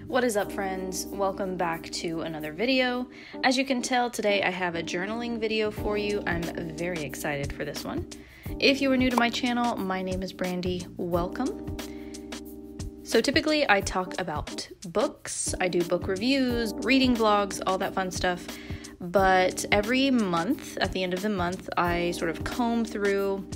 What is up, friends? Welcome back to another video. As you can tell, today I have a journaling video for you. I'm very excited for this one. If you are new to my channel, my name is Brandy. Welcome. So typically I talk about books, I do book reviews, reading vlogs, all that fun stuff. But every month, at the end of the month, I sort of comb through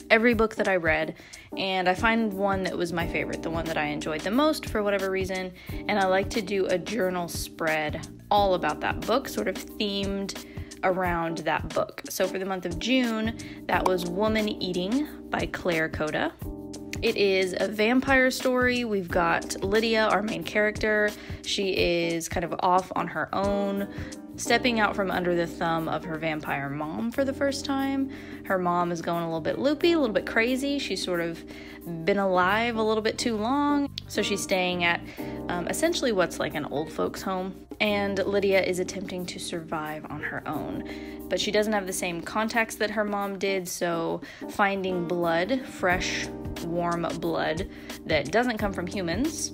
every book that I read, and I find one that was my favorite, the one that I enjoyed the most for whatever reason, and I like to do a journal spread all about that book, sort of themed around that book. So for the month of June, that was Woman Eating by Claire Kohda. It is a vampire story. We've got Lydia, our main character. She is kind of off on her own, stepping out from under the thumb of her vampire mom for the first time. Her mom is going a little bit loopy, a little bit crazy. She's sort of been alive a little bit too long. So she's staying at essentially what's like an old folks home. And Lydia is attempting to survive on her own. But she doesn't have the same contacts that her mom did, so finding blood, fresh, warm blood that doesn't come from humans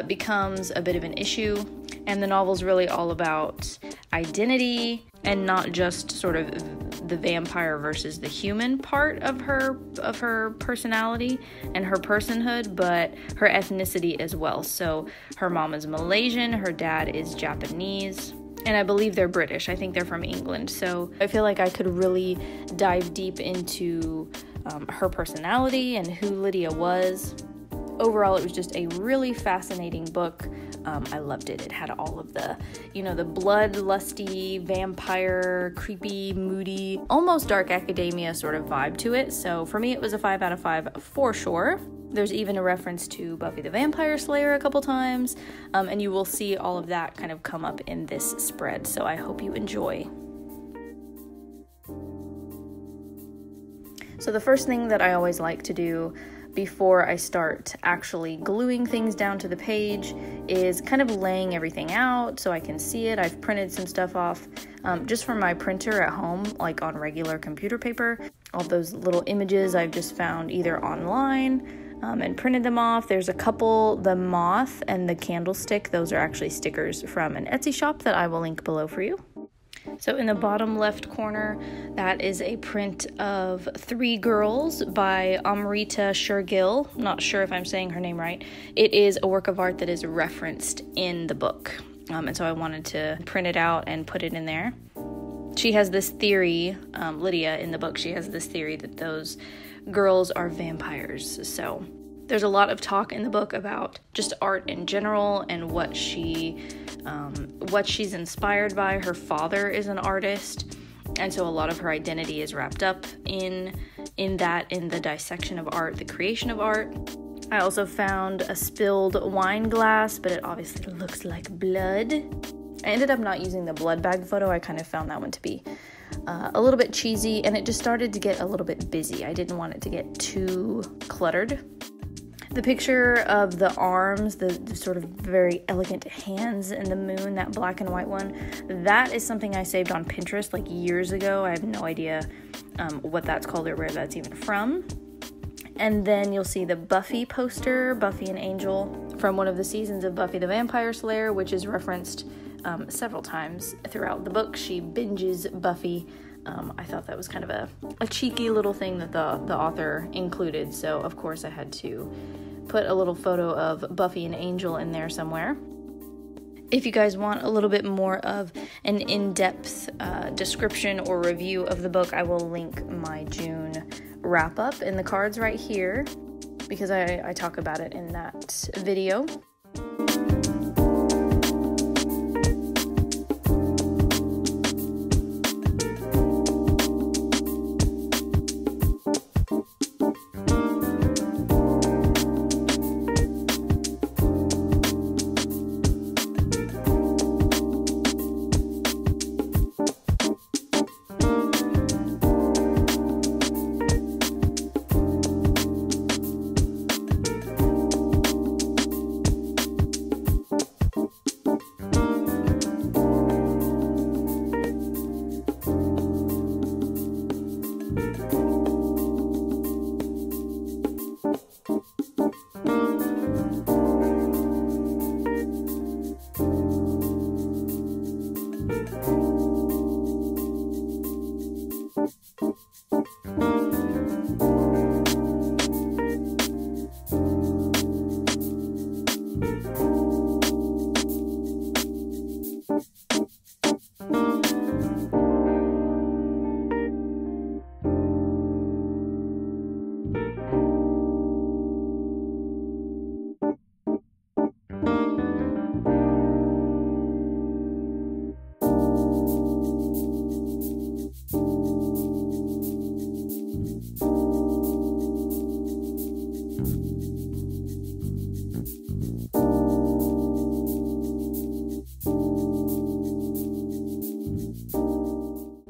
becomes a bit of an issue. And the novel's really all about identity and not just sort of the vampire versus the human part of her personality and her personhood, but her ethnicity as well. So her mom is Malaysian, her dad is Japanese, and I believe they're British. I think they're from England. So I feel like I could really dive deep into her personality and who Lydia was. Overall, it was just a really fascinating book. I loved it. It had all of the, the bloodlusty, vampire, creepy, moody, almost dark academia sort of vibe to it. So for me, it was a 5 out of 5 for sure. There's even a reference to Buffy the Vampire Slayer a couple times, and you will see all of that kind of come up in this spread. So I hope you enjoy. So the first thing that I always like to do before I start actually gluing things down to the page is kind of laying everything out so I can see it. I've printed some stuff off just from my printer at home, like on regular computer paper. All those little images I've just found either online and printed them off. There's a couple, the moth and the candlestick, those are actually stickers from an Etsy shop that I will link below for you. So in the bottom left corner, that is a print of Three Girls by Amrita Shergill. Not sure if I'm saying her name right. It is a work of art that is referenced in the book. And so I wanted to print it out and put it in there. She has this theory, Lydia in the book, she has this theory that those girls are vampires. So there's a lot of talk in the book about just art in general and what she's inspired by. Her father is an artist, and so a lot of her identity is wrapped up in the dissection of art, the creation of art. I also found a spilled wine glass, but it obviously looks like blood. I ended up not using the blood bag photo. I kind of found that one to be a little bit cheesy, and it just started to get a little bit busy. I didn't want it to get too cluttered. The picture of the arms, the sort of very elegant hands in the moon, that black and white one, that is something I saved on Pinterest like years ago. I have no idea what that's called or where that's even from. And then you'll see the Buffy poster, Buffy and Angel, from one of the seasons of Buffy the Vampire Slayer, which is referenced several times throughout the book. She binges Buffy. I thought that was kind of a cheeky little thing that the author included, so of course I had to put a little photo of Buffy and Angel in there somewhere. If you guys want a little bit more of an in-depth description or review of the book, I will link my June wrap-up in the cards right here, because I talk about it in that video.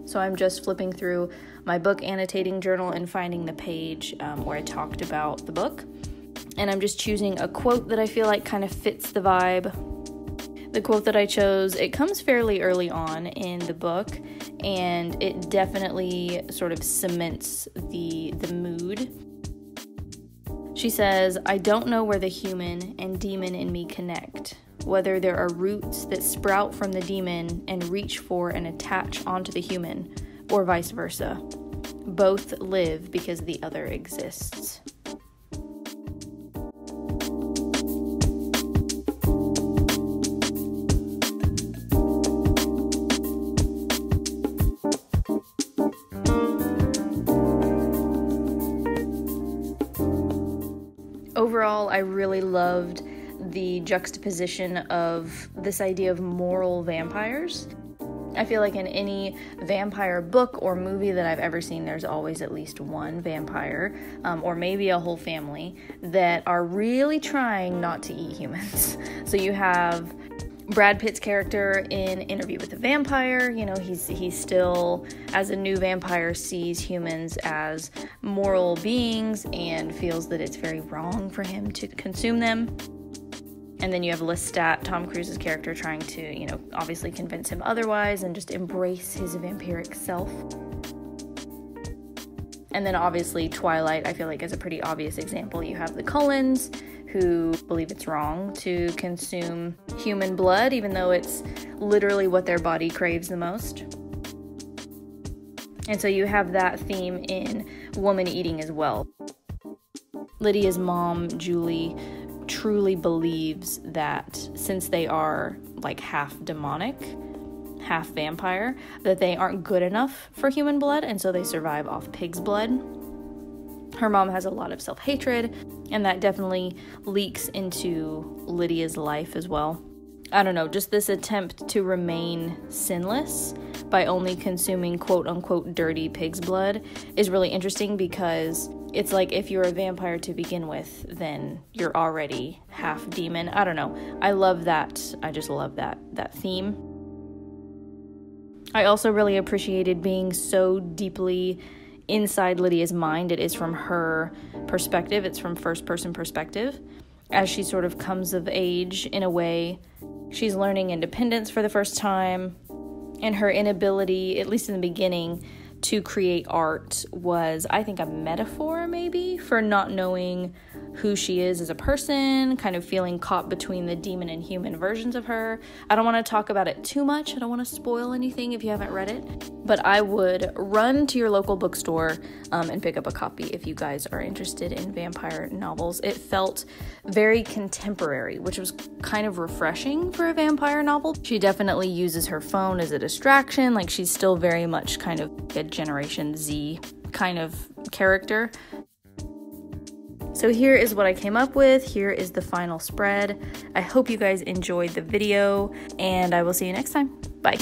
So I'm just flipping through my book annotating journal and finding the page where I talked about the book. And I'm just choosing a quote that I feel like kind of fits the vibe. The quote that I chose, it comes fairly early on in the book, and it definitely sort of cements the mood. She says, "I don't know where the human and demon in me connect. Whether there are roots that sprout from the demon and reach for and attach onto the human, or vice versa. Both live because the other exists." Overall, I really loved the juxtaposition of this idea of moral vampires. I feel like in any vampire book or movie that I've ever seen, there's always at least one vampire, or maybe a whole family, that are really trying not to eat humans. So you have Brad Pitt's character in Interview with the Vampire. You know, he's still, as a new vampire, sees humans as moral beings and feels that it's very wrong for him to consume them. And then you have Lestat, Tom Cruise's character, trying to, obviously convince him otherwise and just embrace his vampiric self. And then obviously Twilight, I feel like, is a pretty obvious example. You have the Cullens, who believe it's wrong to consume human blood, even though it's literally what their body craves the most. And so you have that theme in woman eating as well. Lydia's mom, Julie, truly believes that since they are like half demonic, half vampire, that they aren't good enough for human blood, and so they survive off pig's blood. Her mom has a lot of self-hatred, and that definitely leaks into Lydia's life as well. I don't know, just this attempt to remain sinless by only consuming quote-unquote dirty pig's blood is really interesting, because it's like if you're a vampire to begin with, then you're already half demon. I don't know. I love that. I just love that theme. I also really appreciated being so deeply inside Lydia's mind. It is from her perspective. It's from first-person perspective. As she sort of comes of age in a way, she's learning independence for the first time, and her inability, at least in the beginning, to create art was, I think, a metaphor maybe for not knowing who she is as a person, kind of feeling caught between the demon and human versions of her. I don't want to talk about it too much. I don't want to spoil anything if you haven't read it, but I would run to your local bookstore and pick up a copy if you guys are interested in vampire novels. It felt very contemporary, which was kind of refreshing for a vampire novel. She definitely uses her phone as a distraction. Like, she's still very much kind of a Generation Z kind of character. So here is what I came up with. Here is the final spread. I hope you guys enjoyed the video, and I will see you next time. Bye.